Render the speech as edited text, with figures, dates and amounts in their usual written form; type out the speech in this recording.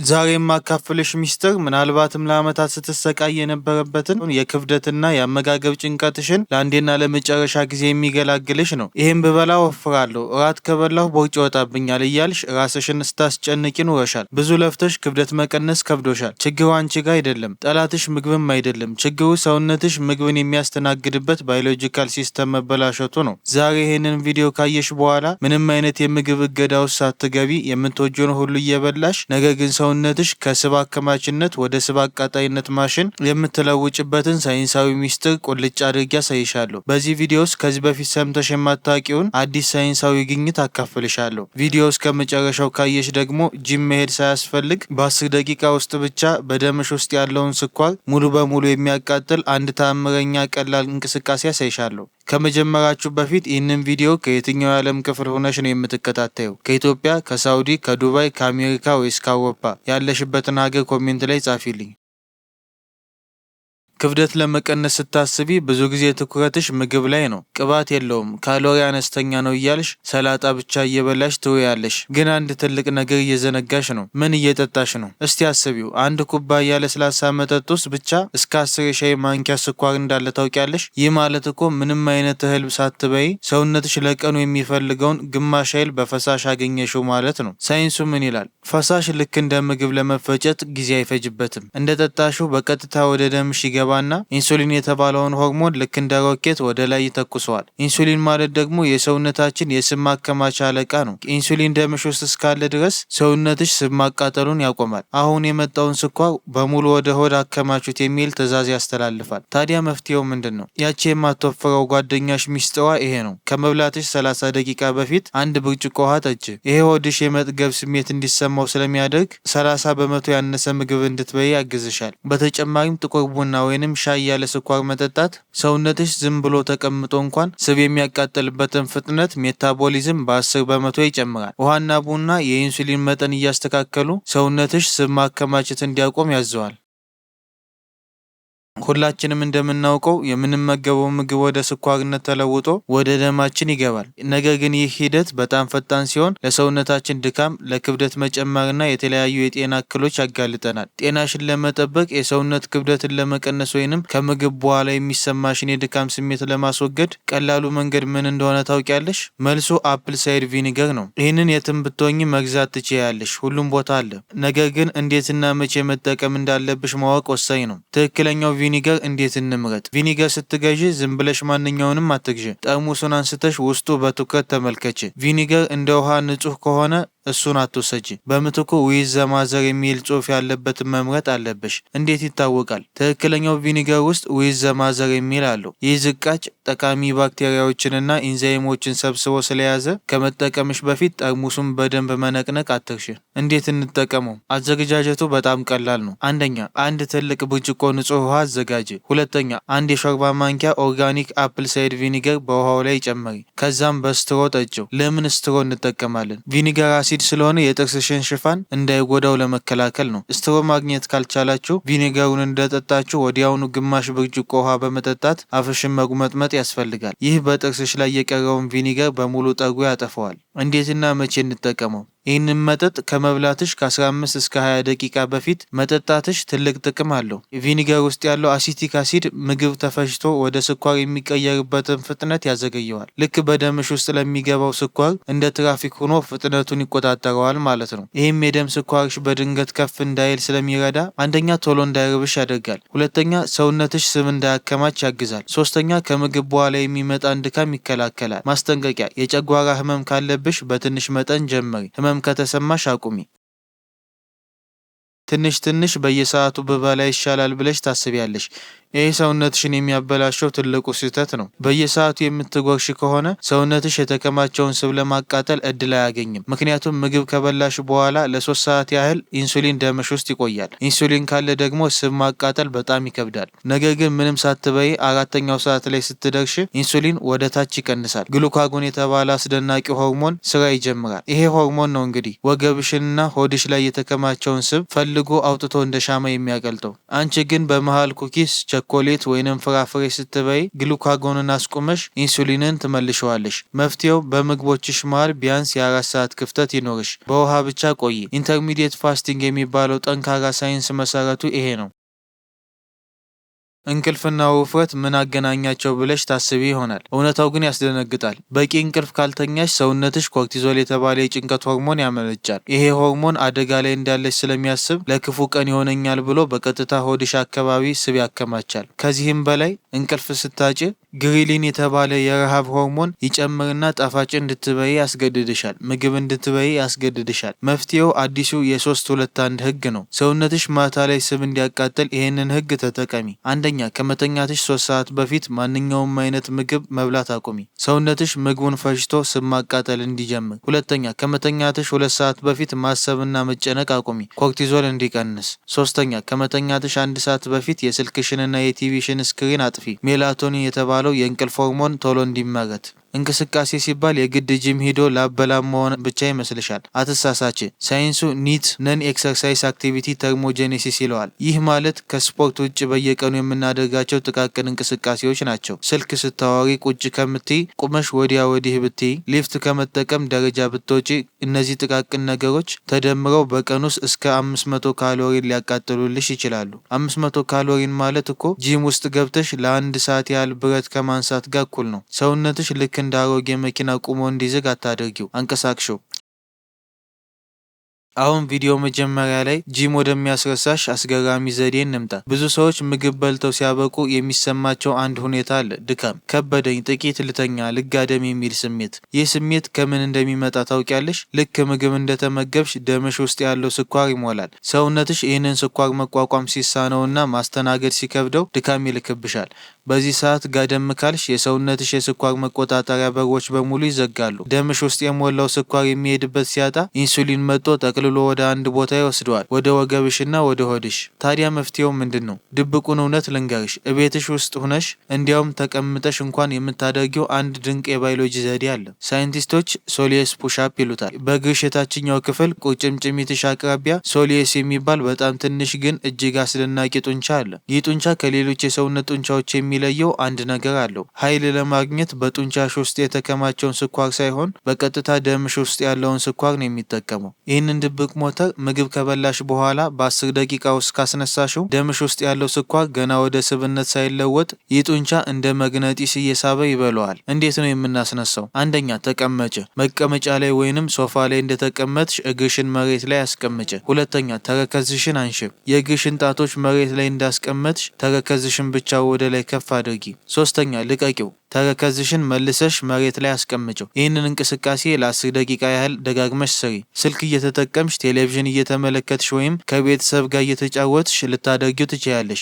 ዛሬ የማካፍልሽ ሚስጥር ምናልባትም ለዓመታት ስትሰቃይ የነበረበትን የክብደትና የአመጋገብ ጭንቀትሽን ለአንዴና ለመጨረሻ ጊዜ የሚገላግልሽ ነው። ይህም ብበላ ወፍራለሁ፣ እራት ከበላሁ ቦርጭ ይወጣብኛል እያልሽ ራስሽን ስታስጨንቂ ኑረሻል። ብዙ ለፍተሽ ክብደት መቀነስ ከብዶሻል። ችግሩ አንቺ ጋር አይደለም፣ ጠላትሽ ምግብም አይደለም። ችግሩ ሰውነትሽ ምግብን የሚያስተናግድበት ባዮሎጂካል ሲስተም መበላሸቱ ነው። ዛሬ ይህንን ቪዲዮ ካየሽ በኋላ ምንም አይነት የምግብ እገዳ ውስጥ ሳትገቢ የምትወጂውን ሁሉ እየበላሽ ነገር ግን ሰውነትሽ ከስብ አከማችነት ወደ ስብ አቃጣይነት ማሽን የምትለውጭበትን ሳይንሳዊ ሚስጥር ቁልጭ አድርጌ አሳይሻለሁ። በዚህ ቪዲዮ ውስጥ ከዚህ በፊት ሰምተሽ የማታውቂውን አዲስ ሳይንሳዊ ግኝት አካፍልሻለሁ። ቪዲዮ እስከ መጨረሻው ካየሽ ደግሞ ጂም መሄድ ሳያስፈልግ በ10 ደቂቃ ውስጥ ብቻ በደምሽ ውስጥ ያለውን ስኳር ሙሉ በሙሉ የሚያቃጥል አንድ ተአምረኛ ቀላል እንቅስቃሴ አሳይሻለሁ። ከመጀመራችሁ በፊት ይህንን ቪዲዮ ከየትኛው የዓለም ክፍል ሆነሽ ነው የምትከታተዩ? ከኢትዮጵያ፣ ከሳውዲ፣ ከዱባይ፣ ከአሜሪካ ወይስ ከአውሮፓ? ያለሽበትን ሀገር ኮሜንት ላይ ጻፊልኝ። ክብደት ለመቀነስ ስታስቢ ብዙ ጊዜ ትኩረትሽ ምግብ ላይ ነው። ቅባት የለውም፣ ካሎሪ አነስተኛ ነው እያልሽ ሰላጣ ብቻ እየበላሽ ትውያለሽ። ግን አንድ ትልቅ ነገር እየዘነጋሽ ነው። ምን እየጠጣሽ ነው? እስቲ አስቢው። አንድ ኩባያ ለስላሳ መጠጥ ውስጥ ብቻ እስከ 10 የሻይ ማንኪያ ስኳር እንዳለ ታውቂያለሽ? ይህ ማለት እኮ ምንም አይነት እህል ሳትበይ ሰውነትሽ ለቀኑ የሚፈልገውን ግማሽ ኃይል በፈሳሽ አገኘሽው ማለት ነው። ሳይንሱ ምን ይላል? ፈሳሽ ልክ እንደ ምግብ ለመፈጨት ጊዜ አይፈጅበትም። እንደጠጣሽው በቀጥታ ወደ ደምሽ ይገባል ና ኢንሱሊን የተባለውን ሆርሞን ልክ እንደ ሮኬት ወደ ላይ ይተኩሰዋል። ኢንሱሊን ማለት ደግሞ የሰውነታችን የስብ ማከማቻ አለቃ ነው። ኢንሱሊን ደምሽ ውስጥ እስካለ ድረስ ሰውነትሽ ስብ ማቃጠሉን ያቆማል። አሁን የመጣውን ስኳር በሙሉ ወደ ሆድ አከማቹት የሚል ትዕዛዝ ያስተላልፋል። ታዲያ መፍትሄው ምንድን ነው? ያቺ የማትወፍረው ጓደኛሽ ሚስጥሯ ይሄ ነው። ከመብላትሽ 30 ደቂቃ በፊት አንድ ብርጭቆ ውሃ ጠጪ። ይሄ ሆድሽ የመጥገብ ስሜት እንዲሰማው ስለሚያደርግ 30 በመቶ ያነሰ ምግብ እንድትበይ ያግዝሻል። በተጨማሪም ጥቁር ቡና ወይንም ሻይ ያለ ስኳር መጠጣት ሰውነትሽ ዝም ብሎ ተቀምጦ እንኳን ስብ የሚያቃጥልበትን ፍጥነት ሜታቦሊዝም በ10 በመቶ ይጨምራል። ውሃና ቡና የኢንሱሊን መጠን እያስተካከሉ ሰውነትሽ ስብ ማከማቸት እንዲያቆም ያዘዋል። ሁላችንም እንደምናውቀው የምንመገበው ምግብ ወደ ስኳርነት ተለውጦ ወደ ደማችን ይገባል። ነገር ግን ይህ ሂደት በጣም ፈጣን ሲሆን ለሰውነታችን ድካም፣ ለክብደት መጨመርና የተለያዩ የጤና እክሎች ያጋልጠናል። ጤናሽን ለመጠበቅ የሰውነት ክብደትን ለመቀነስ ወይንም ከምግብ በኋላ የሚሰማሽን የድካም ስሜት ለማስወገድ ቀላሉ መንገድ ምን እንደሆነ ታውቂያለሽ? መልሱ አፕል ሳይድ ቪኒገር ነው። ይህንን የትም ብትሆኚ መግዛት ትችያለሽ። ሁሉም ቦታ አለ። ነገር ግን እንዴትና መቼ መጠቀም እንዳለብሽ ማወቅ ወሳኝ ነው። ትክክለኛው ቪኒገር እንዴት እንምረጥ? ቪኒገር ስትገዢ ዝም ብለሽ ማንኛውንም አትግዢ። ጠርሙሱን አንስተሽ ውስጡ በትኩረት ተመልከች። ቪኒገር እንደ ውሃ ንጹህ ከሆነ እሱን አትወሰጂ። በምትኩ ዊዝ ዘማዘር የሚል ጽሑፍ ያለበትን መምረጥ አለብሽ። እንዴት ይታወቃል? ትክክለኛው ቪኒገር ውስጥ ዊዝ ዘማዘር የሚል አለው። ይህ ዝቃጭ ጠቃሚ ባክቴሪያዎችንና ኢንዛይሞችን ሰብስቦ ስለያዘ ከመጠቀምሽ በፊት ጠርሙሱን በደንብ መነቅነቅ አትርሽ። እንዴት እንጠቀመው? አዘገጃጀቱ በጣም ቀላል ነው። አንደኛ፣ አንድ ትልቅ ብርጭቆ ንጹህ ውሃ አዘጋጅ። ሁለተኛ፣ አንድ የሾርባ ማንኪያ ኦርጋኒክ አፕል ሳይድ ቪኒገር በውሃው ላይ ጨመሪ። ከዛም በስትሮ ጠጪው። ለምን ስትሮ እንጠቀማለን? ቪኒገር አሲድ ስለሆነ የጥርስሽን ሽፋን እንዳይጎዳው ለመከላከል ነው። ስትሮ ማግኘት ካልቻላችሁ ቪኒገሩን እንደጠጣችሁ ወዲያውኑ ግማሽ ብርጭቆ ውሃ በመጠጣት አፍሽን መጉመጥመጥ ያስፈልጋል። ይህ በጥርስሽ ላይ የቀረውን ቪኒገር በሙሉ ጠርጎ ያጠፈዋል። እንዴትና መቼ እንጠቀመው? ይህንን መጠጥ ከመብላትሽ ከ15 እስከ 20 ደቂቃ በፊት መጠጣትሽ ትልቅ ጥቅም አለው። ቪኒገር ውስጥ ያለው አሲቲክ አሲድ ምግብ ተፈጭቶ ወደ ስኳር የሚቀየርበትን ፍጥነት ያዘገየዋል። ልክ በደምሽ ውስጥ ለሚገባው ስኳር እንደ ትራፊክ ሆኖ ፍጥነቱን ይቆጣጠረዋል ማለት ነው። ይህም የደም ስኳርሽ በድንገት ከፍ እንዳይል ስለሚረዳ አንደኛ ቶሎ እንዳይርብሽ ያደርጋል። ሁለተኛ ሰውነትሽ ስብ እንዳያከማች ያግዛል። ሶስተኛ ከምግብ በኋላ የሚመጣን ድካም ይከላከላል። ማስጠንቀቂያ፣ የጨጓራ ህመም ካለብሽ በትንሽ መጠን ጀመሪ። ህመም ከተሰማሽ አቁሚ። ትንሽ በየሰዓቱ ብበላ ይሻላል ብለሽ ታስቢያለሽ። ይህ ሰውነትሽን የሚያበላሸው ትልቁ ስህተት ነው። በየሰዓቱ የምትጎርሽ ከሆነ ሰውነትሽ የተከማቸውን ስብ ለማቃጠል እድል አያገኝም። ምክንያቱም ምግብ ከበላሽ በኋላ ለ3 ሰዓት ያህል ኢንሱሊን ደምሽ ውስጥ ይቆያል። ኢንሱሊን ካለ ደግሞ ስብ ማቃጠል በጣም ይከብዳል። ነገር ግን ምንም ሳትበይ 4ኛው ሰዓት ላይ ስትደርሽ ኢንሱሊን ወደ ታች ይቀንሳል። ግሉካጎን የተባለ አስደናቂ ሆርሞን ስራ ይጀምራል። ይሄ ሆርሞን ነው እንግዲህ ወገብሽንና ሆድሽ ላይ የተከማቸውን ስብ ፈልጎ አውጥቶ እንደ ሻማ የሚያቀልጠው። አንቺ ግን በመሃል ኩኪስ ቸኮሌት ወይንም ፍራፍሬ ስትበይ ግሉካጎንን አስቁመሽ ኢንሱሊንን ትመልሸዋለሽ። መፍትሄው በምግቦችሽ መሃል ቢያንስ የ4 ሰዓት ክፍተት ይኖርሽ። በውሃ ብቻ ቆይ። ኢንተርሚዲየት ፋስቲንግ የሚባለው ጠንካራ ሳይንስ መሰረቱ ይሄ ነው። እንቅልፍና ውፍረት ምን አገናኛቸው ብለሽ ታስቢ ይሆናል። እውነታው ግን ያስደነግጣል። በቂ እንቅልፍ ካልተኛሽ ሰውነትሽ ኮርቲዞል የተባለ የጭንቀት ሆርሞን ያመነጫል። ይሄ ሆርሞን አደጋ ላይ እንዳለሽ ስለሚያስብ ለክፉ ቀን ይሆነኛል ብሎ በቀጥታ ሆድሽ አካባቢ ስብ ያከማቻል። ከዚህም በላይ እንቅልፍ ስታጭ ግሪሊን የተባለ የረሃብ ሆርሞን ይጨምርና ጣፋጭ እንድትበይ ያስገድድሻል። ምግብ እንድትበይ ያስገድድሻል። መፍትሄው አዲሱ የ3-2-1 ህግ ነው። ሰውነትሽ ማታ ላይ ስብ እንዲያቃጥል ይሄንን ህግ ተጠቀሚ። አንደኛ ከመተኛትሽ 3 ሰዓት በፊት ማንኛውም አይነት ምግብ መብላት አቁሚ። ሰውነትሽ ምግቡን ፈጅቶ ስብ ማቃጠል እንዲጀምር። ሁለተኛ ከመተኛትሽ 2 ሰዓት በፊት ማሰብና መጨነቅ አቁሚ፣ ኮርቲዞል እንዲቀንስ። ሶስተኛ ከመተኛትሽ 1 ሰዓት በፊት የስልክሽንና የቲቪሽን ስክሪን አጥፊ፣ ሜላቶኒን የተባለው የእንቅልፍ ሆርሞን ቶሎ እንዲመረት። እንቅስቃሴ ሲባል የግድ ጂም ሂዶ ላበላም መሆን ብቻ ይመስልሻል? አትሳሳች። ሳይንሱ ኒት ነን ኤክሰርሳይዝ አክቲቪቲ ተርሞጄኔሲስ ይለዋል። ይህ ማለት ከስፖርት ውጭ በየቀኑ የምናደርጋቸው ጥቃቅን እንቅስቃሴዎች ናቸው። ስልክ ስታዋሪ ቁጭ ከምትይ ቁመሽ ወዲያ ወዲህ ብትይ፣ ሊፍት ከመጠቀም ደረጃ ብትወጪ፣ እነዚህ ጥቃቅን ነገሮች ተደምረው በቀን ውስጥ እስከ 500 ካሎሪን ሊያቃጥሉልሽ ይችላሉ። 500 ካሎሪን ማለት እኮ ጂም ውስጥ ገብተሽ ለ1 ሰዓት ያህል ብረት ከማንሳት ጋር እኩል ነው። ሰውነትሽ ልክ እንደ አሮጌ መኪና ቁሞ እንዲዝግ አታድርጊው፣ አንቀሳቅሽው። አሁን ቪዲዮ መጀመሪያ ላይ ጂም ወደሚያስረሳሽ አስገራሚ ዘዴ እንምጣ። ብዙ ሰዎች ምግብ በልተው ሲያበቁ የሚሰማቸው አንድ ሁኔታ አለ፣ ድካም። ከበደኝ፣ ጥቂት ልተኛ፣ ልጋደም የሚል ስሜት። ይህ ስሜት ከምን እንደሚመጣ ታውቂያለሽ? ልክ ምግብ እንደተመገብሽ ደምሽ ውስጥ ያለው ስኳር ይሞላል። ሰውነትሽ ይህንን ስኳር መቋቋም ሲሳነውና ማስተናገድ ሲከብደው ድካም ይልክብሻል። በዚህ ሰዓት ጋደም ካልሽ የሰውነትሽ የስኳር መቆጣጠሪያ በሮች በሙሉ ይዘጋሉ። ደምሽ ውስጥ የሞላው ስኳር የሚሄድበት ሲያጣ ኢንሱሊን መጥቶ ጠቅልሎ ወደ አንድ ቦታ ይወስደዋል፣ ወደ ወገብሽና ወደ ሆድሽ። ታዲያ መፍትሄው ምንድን ነው? ድብቁን እውነት ልንገርሽ። እቤትሽ ውስጥ ሁነሽ እንዲያውም ተቀምጠሽ እንኳን የምታደርጊው አንድ ድንቅ የባዮሎጂ ዘዴ አለ። ሳይንቲስቶች ሶሊየስ ፑሽአፕ ይሉታል። በእግርሽ የታችኛው ክፍል ቁርጭምጭሚትሽ አቅራቢያ ሶሊየስ የሚባል በጣም ትንሽ ግን እጅግ አስደናቂ ጡንቻ አለ። ይህ ጡንቻ ከሌሎች የሰውነት ጡንቻዎች የሚለየው አንድ ነገር አለው። ኃይል ለማግኘት በጡንቻሽ ውስጥ የተከማቸውን ስኳር ሳይሆን በቀጥታ ደምሽ ውስጥ ያለውን ስኳር ነው የሚጠቀመው። ይህንን ድብቅ ሞተር ምግብ ከበላሽ በኋላ በ10 ደቂቃ ውስጥ ካስነሳሽው ደምሽ ውስጥ ያለው ስኳር ገና ወደ ስብነት ሳይለወጥ ይህ ጡንቻ እንደ መግነጢስ እየሳበ ይበለዋል። እንዴት ነው የምናስነሳው? አንደኛ ተቀመጭ። መቀመጫ ላይ ወይንም ሶፋ ላይ እንደተቀመጥሽ እግርሽን መሬት ላይ አስቀምጭ። ሁለተኛ ተረከዝሽን አንሺ። የእግርሽን ጣቶች መሬት ላይ እንዳስቀመጥሽ ተረከዝሽን ብቻ ወደ ላይ ከፍ አድርጊ። ሶስተኛ ልቀቂው። ተረከዝሽን መልሰሽ መሬት ላይ አስቀምጪው። ይህንን እንቅስቃሴ ለ10 ደቂቃ ያህል ደጋግመሽ ስሪ። ስልክ እየተጠቀምሽ ቴሌቪዥን እየተመለከትሽ ወይም ከቤተሰብ ጋር እየተጫወትሽ ልታደርጊው ትችያለሽ።